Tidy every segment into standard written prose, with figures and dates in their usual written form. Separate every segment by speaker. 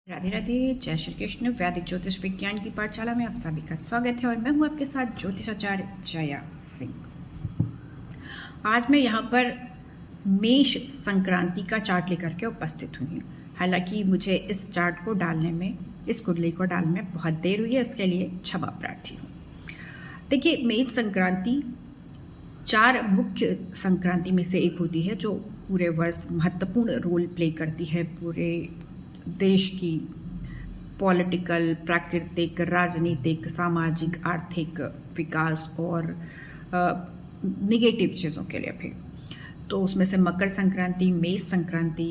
Speaker 1: राधे राधे, जय श्री कृष्ण। वैदिक ज्योतिष विज्ञान की पाठशाला में आप सभी का स्वागत है और मैं हूं आपके साथ ज्योतिषाचार्य जया सिंह। आज मैं यहाँ पर मेष संक्रांति का चार्ट लेकर के उपस्थित हुई हूँ। हालांकि मुझे इस चार्ट को डालने में, इस कुंडली को डालने में बहुत देर हुई है, इसके लिए क्षमा प्रार्थी हूँ। देखिए, मेष संक्रांति 4 मुख्य संक्रांति में से एक होती है जो पूरे वर्ष महत्वपूर्ण रोल प्ले करती है पूरे देश की पॉलिटिकल, प्राकृतिक, राजनीतिक, सामाजिक, आर्थिक विकास और निगेटिव चीज़ों के लिए भी। तो उसमें से मकर संक्रांति, मेष संक्रांति,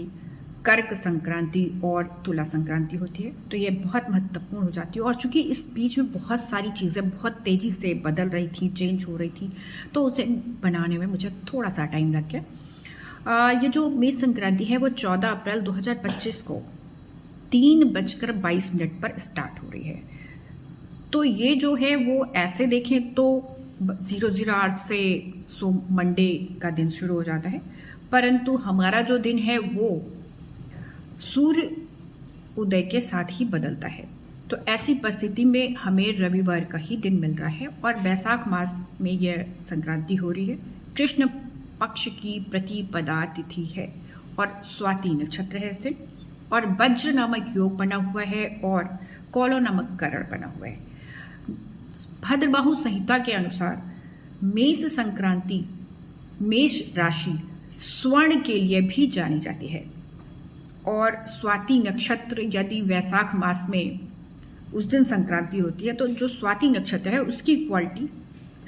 Speaker 1: कर्क संक्रांति और तुला संक्रांति होती है। तो ये बहुत महत्वपूर्ण हो जाती है और चूंकि इस बीच में बहुत सारी चीज़ें बहुत तेज़ी से बदल रही थी, चेंज हो रही थी, तो उसे बनाने में मुझे थोड़ा सा टाइम लग गया। ये जो मेष संक्रांति है वो 14 अप्रैल 2025 को 3:22 पर स्टार्ट हो रही है। तो ये जो है वो ऐसे देखें तो 00 आवर्स से मंडे का दिन शुरू हो जाता है, परंतु हमारा जो दिन है वो सूर्य उदय के साथ ही बदलता है। तो ऐसी परिस्थिति में हमें रविवार का ही दिन मिल रहा है और वैशाख मास में यह संक्रांति हो रही है। कृष्ण पक्ष की प्रतिपदा तिथि है और स्वाति नक्षत्र है इससे, और वज्र नामक योग बना हुआ है और कौलो नामक करण बना हुआ है। भद्रबाहु संहिता के अनुसार मेष संक्रांति, मेष राशि स्वर्ण के लिए भी जानी जाती है और स्वाति नक्षत्र यदि वैशाख मास में उस दिन संक्रांति होती है तो जो स्वाति नक्षत्र है उसकी क्वालिटी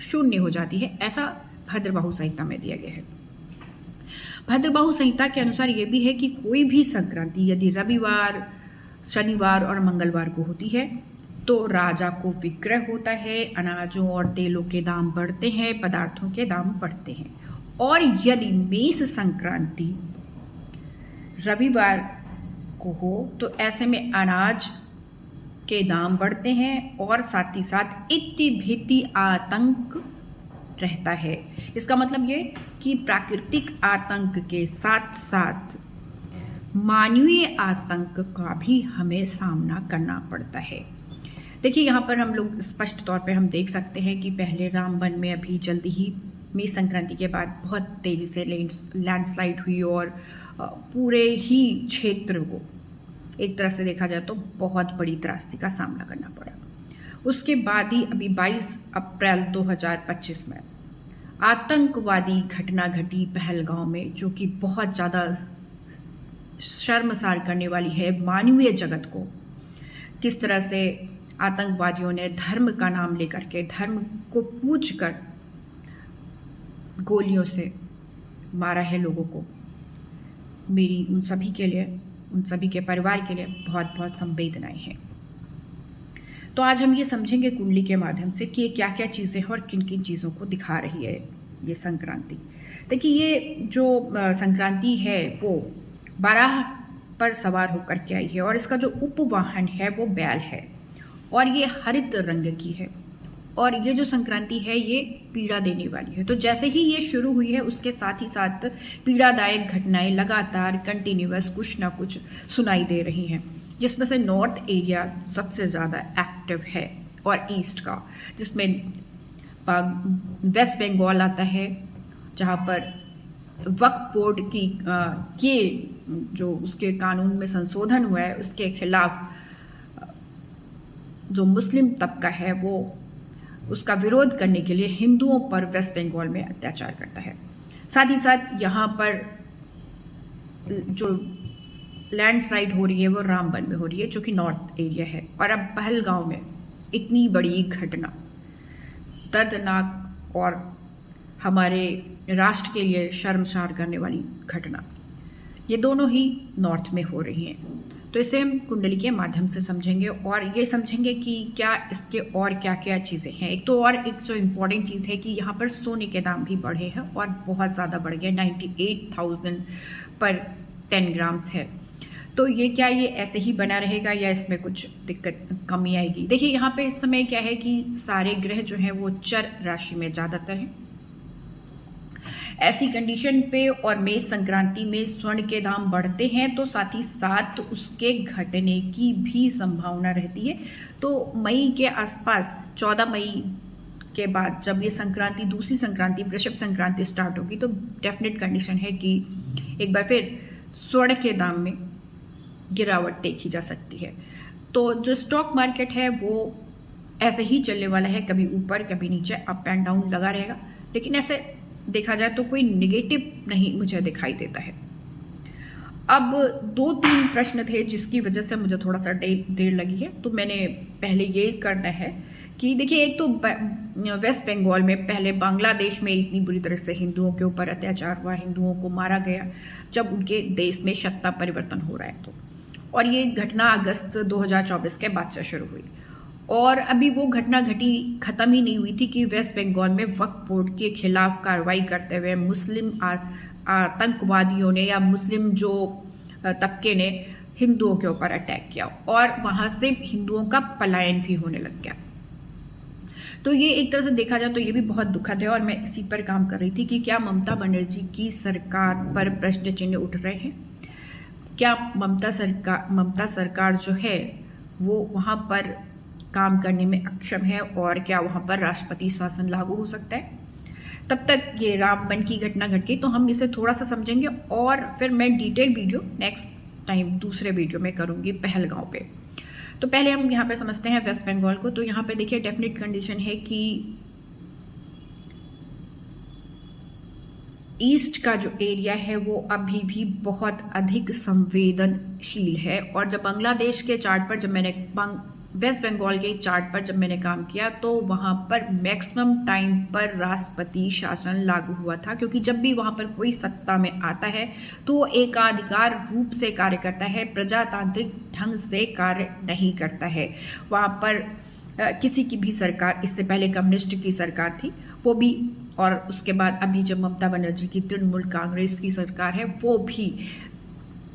Speaker 1: 0 हो जाती है, ऐसा भद्रबाहु संहिता में दिया गया है। भद्रबाहु संहिता के अनुसार यह भी है कि कोई भी संक्रांति यदि रविवार, शनिवार और मंगलवार को होती है तो राजा को विक्रय होता है, अनाजों और तेलों के दाम बढ़ते हैं, पदार्थों के दाम बढ़ते हैं। और यदि मेष संक्रांति रविवार को हो तो ऐसे में अनाज के दाम बढ़ते हैं और साथ ही साथ इति भीति आतंक रहता है। इसका मतलब ये कि प्राकृतिक आतंक के साथ साथ मानवीय आतंक का भी हमें सामना करना पड़ता है। देखिए, यहाँ पर हम लोग स्पष्ट तौर पर हम देख सकते हैं कि पहले रामबन में अभी जल्दी ही मेष संक्रांति के बाद बहुत तेजी से लैंडस्लाइड हुई और पूरे ही क्षेत्र को एक तरह से देखा जाए तो बहुत बड़ी त्रासदी का सामना करना पड़ा। उसके बाद ही अभी 22 अप्रैल 2025 में आतंकवादी घटना घटी पहलगांव में, जो कि बहुत ज़्यादा शर्मसार करने वाली है मानवीय जगत को। किस तरह से आतंकवादियों ने धर्म का नाम लेकर के, धर्म को पूछ कर गोलियों से मारा है लोगों को। मेरी उन सभी के लिए, उन सभी के परिवार के लिए बहुत बहुत संवेदनाएं हैं। तो आज हम ये समझेंगे कुंडली के माध्यम से कि क्या क्या चीज़ें हैं और किन किन चीज़ों को दिखा रही है ये संक्रांति। देखिए, ये जो संक्रांति है वो बाराह पर सवार होकर के आई है और इसका जो उपवाहन है वो बैल है और ये हरित रंग की है। और ये जो संक्रांति है ये पीड़ा देने वाली है। तो जैसे ही ये शुरू हुई है उसके साथ ही साथ पीड़ादायक घटनाएं लगातार कंटिन्यूअस कुछ ना कुछ सुनाई दे रही हैं, जिसमें से नॉर्थ एरिया सबसे ज़्यादा एक्टिव है और ईस्ट का, जिसमें वेस्ट बंगाल आता है, जहाँ पर वक्फ बोर्ड की के जो उसके कानून में संशोधन हुआ है उसके खिलाफ जो मुस्लिम तबका है वो उसका विरोध करने के लिए हिंदुओं पर वेस्ट बंगाल में अत्याचार करता है। साथ ही साथ यहाँ पर जो लैंडस्लाइड हो रही है वो रामबन में हो रही है, जो कि नॉर्थ एरिया है। और अब पहलगांव में इतनी बड़ी घटना, दर्दनाक और हमारे राष्ट्र के लिए शर्मसार करने वाली घटना, ये दोनों ही नॉर्थ में हो रही हैं। तो इसे हम कुंडली के माध्यम से समझेंगे और ये समझेंगे कि क्या इसके और क्या क्या चीज़ें हैं। एक तो और एक जो इम्पॉर्टेंट चीज़ है कि यहाँ पर सोने के दाम भी बढ़े हैं और बहुत ज़्यादा बढ़ गए, 98,000 पर 10 ग्राम्स है। तो ये क्या ये ऐसे ही बना रहेगा या इसमें कुछ दिक्कत कमी आएगी? देखिए, यहाँ पे इस समय क्या है कि सारे ग्रह जो हैं वो चर राशि में ज़्यादातर हैं। ऐसी कंडीशन पे और मेष संक्रांति में स्वर्ण के दाम बढ़ते हैं तो साथ ही साथ उसके घटने की भी संभावना रहती है। तो मई के आसपास 14 मई के बाद जब ये संक्रांति, दूसरी संक्रांति वृषभ संक्रांति स्टार्ट होगी, तो डेफिनेट कंडीशन है कि एक बार फिर स्वर्ण के दाम में गिरावट देखी जा सकती है। तो जो स्टॉक मार्केट है वो ऐसे ही चलने वाला है, कभी ऊपर कभी नीचे, अप एंड डाउन लगा रहेगा, लेकिन ऐसे देखा जाए तो कोई नेगेटिव नहीं मुझे दिखाई देता है। अब 2-3 प्रश्न थे जिसकी वजह से मुझे थोड़ा सा देर लगी है, तो मैंने पहले ये करना है कि देखिए, एक तो वेस्ट बंगाल में पहले बांग्लादेश में इतनी बुरी तरह से हिंदुओं के ऊपर अत्याचार हुआ, हिंदुओं को मारा गया जब उनके देश में सत्ता परिवर्तन हो रहा है तो, और ये घटना अगस्त 2024 के बाद से शुरू हुई और अभी वो घटना खत्म ही नहीं हुई थी कि वेस्ट बंगाल में वक्फ बोर्ड के खिलाफ कार्रवाई करते हुए मुस्लिम आतंकवादियों ने या मुस्लिम जो तबके ने हिंदुओं के ऊपर अटैक किया और वहां से हिंदुओं का पलायन भी होने लग गया। तो ये एक तरह से देखा जाए तो ये भी बहुत दुखद है और मैं इसी पर काम कर रही थी कि क्या ममता बनर्जी की सरकार पर प्रश्न चिन्ह उठ रहे हैं। क्या ममता सरकार जो है वो वहां पर काम करने में अक्षम है और क्या वहां पर राष्ट्रपति शासन लागू हो सकता है। तब तक ये रामबन की घटना घट गई तो हम इसे थोड़ा सा समझेंगे और फिर मैं डिटेल वीडियो नेक्स्ट टाइम दूसरे वीडियो में करूंगी पहलगांव पे। तो पहले हम यहाँ पे समझते हैं वेस्ट बंगाल को। तो यहाँ पे देखिए डेफिनेट कंडीशन है कि ईस्ट का जो एरिया है वो अभी भी बहुत अधिक संवेदनशील है और जब बांग्लादेश के चार्ट पर, जब मैंने वेस्ट बंगाल के चार्ट पर जब मैंने काम किया तो वहां पर मैक्सिमम टाइम पर राष्ट्रपति शासन लागू हुआ था, क्योंकि जब भी वहां पर कोई सत्ता में आता है तो वो एकाधिकार रूप से कार्य करता है, प्रजातांत्रिक ढंग से कार्य नहीं करता है। वहां पर किसी की भी सरकार, इससे पहले कम्युनिस्ट की सरकार थी वो भी, और उसके बाद अभी जब ममता बनर्जी की तृणमूल कांग्रेस की सरकार है वो भी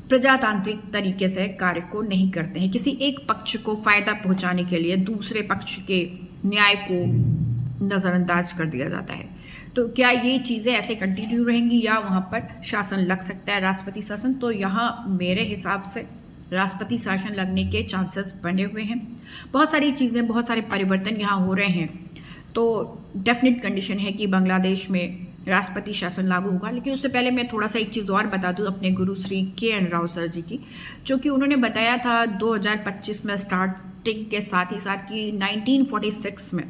Speaker 1: प्रजातांत्रिक तरीके से कार्य को नहीं करते हैं। किसी एक पक्ष को फायदा पहुंचाने के लिए दूसरे पक्ष के न्याय को नजरअंदाज कर दिया जाता है। तो क्या ये चीजें ऐसे कंटिन्यू रहेंगी या वहां पर शासन लग सकता है, राष्ट्रपति शासन? तो यहाँ मेरे हिसाब से राष्ट्रपति शासन लगने के चांसेस बने हुए हैं। बहुत सारी चीजें, बहुत सारे परिवर्तन यहाँ हो रहे हैं, तो डेफिनेट कंडीशन है कि बांग्लादेश में राष्ट्रपति शासन लागू होगा। लेकिन उससे पहले मैं थोड़ा सा एक चीज़ और बता दूं अपने गुरु श्री KN राव सर जी की, जो कि उन्होंने बताया था 2025 में स्टार्टिंग के साथ ही साथ कि 1946 में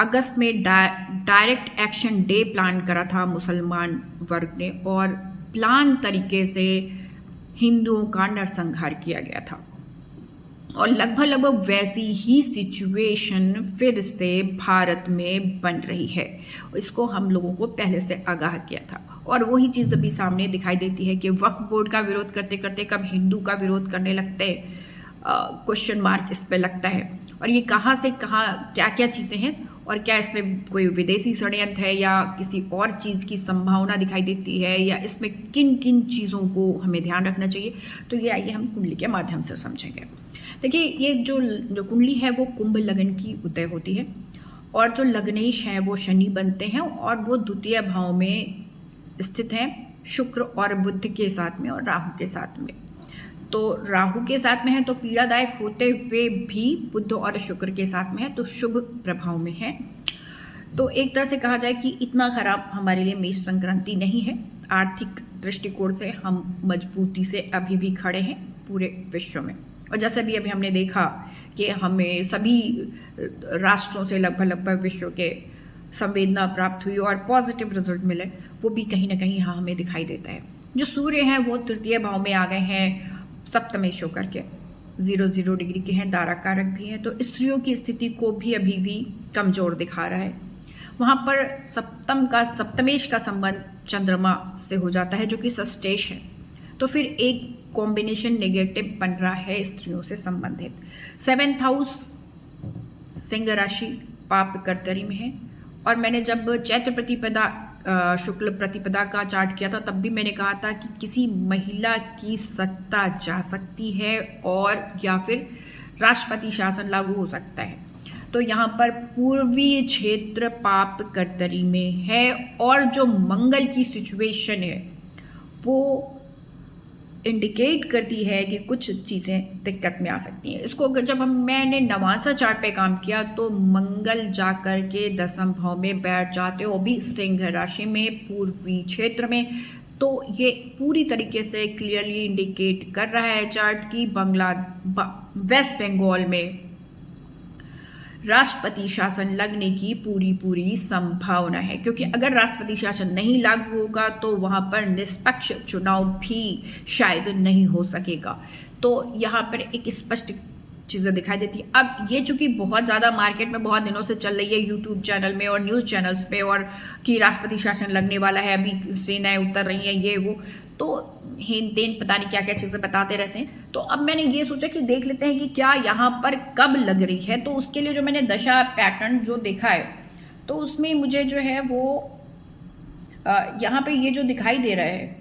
Speaker 1: अगस्त में डायरेक्ट एक्शन डे प्लान करा था मुसलमान वर्ग ने और प्लान तरीके से हिंदुओं का नरसंहार किया गया था और लगभग वैसी ही सिचुएशन फिर से भारत में बन रही है। इसको हम लोगों को पहले से आगाह किया था और वही चीज़ अभी सामने दिखाई देती है कि वक्फ बोर्ड का विरोध करते करते कब हिंदू का विरोध करने लगते हैं, क्वेश्चन मार्क इस पे लगता है। और ये कहाँ से कहाँ क्या क्या चीज़ें हैं और क्या इसमें कोई विदेशी षड्यंत्र है या किसी और चीज़ की संभावना दिखाई देती है या इसमें किन किन चीज़ों को हमें ध्यान रखना चाहिए, तो ये आइए हम कुंडली के माध्यम से समझेंगे। देखिए, ये जो कुंडली है वो कुंभ लगन की उदय होती है और जो लग्नेश हैं वो शनि बनते हैं और वो द्वितीय भाव में स्थित हैं शुक्र और बुध के साथ में और राहु के साथ में। तो राहु के साथ में है तो पीड़ादायक होते हुए भी बुध और शुक्र के साथ में है तो शुभ प्रभाव में है। तो एक तरह से कहा जाए कि इतना खराब हमारे लिए मेष संक्रांति नहीं है। आर्थिक दृष्टिकोण से हम मजबूती से अभी भी खड़े हैं पूरे विश्व में। और जैसे भी अभी हमने देखा कि हमें सभी राष्ट्रों से लगभग विश्व के संवेदना प्राप्त हुई और पॉजिटिव रिजल्ट मिले, वो भी कहीं ना कहीं यहाँ हमें दिखाई देता है। जो सूर्य हैं वो तृतीय भाव में आ गए हैं सप्तमेश होकर के, 0 डिग्री के हैं, दारा कारक भी हैं, तो स्त्रियों की स्थिति को भी अभी भी कमजोर दिखा रहा है। वहां पर सप्तमेश का संबंध चंद्रमा से हो जाता है जो कि सस्टेश है, तो फिर एक कॉम्बिनेशन नेगेटिव बन रहा है स्त्रियों से संबंधित। 7th हाउस सिंह राशि पाप कर्तरी में है और मैंने जब चैत्र प्रतिपदा शुक्ल प्रतिपदा का चार्ट किया था तब भी मैंने कहा था कि किसी महिला की सत्ता जा सकती है और या फिर राष्ट्रपति शासन लागू हो सकता है। तो यहाँ पर पूर्वी क्षेत्र पाप कर्तरी में है और जो मंगल की सिचुएशन है वो इंडिकेट करती है कि कुछ चीज़ें दिक्कत में आ सकती हैं। इसको जब मैंने नवांसा चार्ट पे काम किया तो मंगल जाकर के 10वें भाव में बैठ जाते हो, भी सिंह राशि में पूर्वी क्षेत्र में। तो ये पूरी तरीके से क्लियरली इंडिकेट कर रहा है चार्ट की वेस्ट बंगाल में राष्ट्रपति शासन लगने की पूरी संभावना है, क्योंकि अगर राष्ट्रपति शासन नहीं लागू होगा तो वहां पर निष्पक्ष चुनाव भी शायद नहीं हो सकेगा। तो यहाँ पर एक स्पष्ट चीज़ें दिखाई देती है। अब ये चूंकि बहुत ज़्यादा मार्केट में बहुत दिनों से चल रही है यूट्यूब चैनल में और न्यूज़ चैनल्स पे, और कि राष्ट्रपति शासन लगने वाला है, अभी सेनाएं उतर रही हैं, ये वो, तो हेन तेन पता नहीं क्या क्या चीज़ें बताते रहते हैं। तो अब मैंने ये सोचा कि देख लेते हैं कि क्या यहाँ पर कब लग रही है। तो उसके लिए जो मैंने दशा पैटर्न जो देखा है तो उसमें मुझे जो है वो यहाँ पे ये जो दिखाई दे रहा है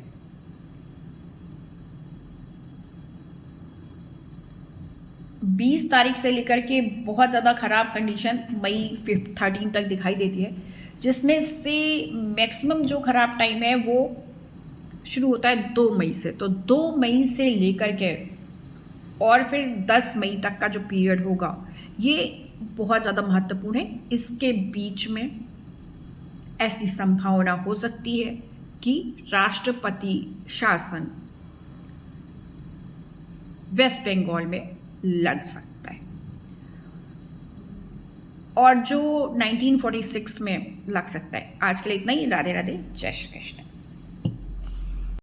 Speaker 1: 20 तारीख से लेकर के बहुत ज़्यादा खराब कंडीशन मई 13 तक दिखाई देती है, जिसमें से मैक्सिमम जो खराब टाइम है वो शुरू होता है 2 मई से। तो 2 मई से लेकर के और फिर 10 मई तक का जो पीरियड होगा ये बहुत ज़्यादा महत्वपूर्ण है। इसके बीच में ऐसी संभावना हो सकती है कि राष्ट्रपति शासन वेस्ट बंगाल में लग सकता है, और जो 1946 में लग सकता है। आज के लिए इतना ही। राधे राधे, जय श्री कृष्ण।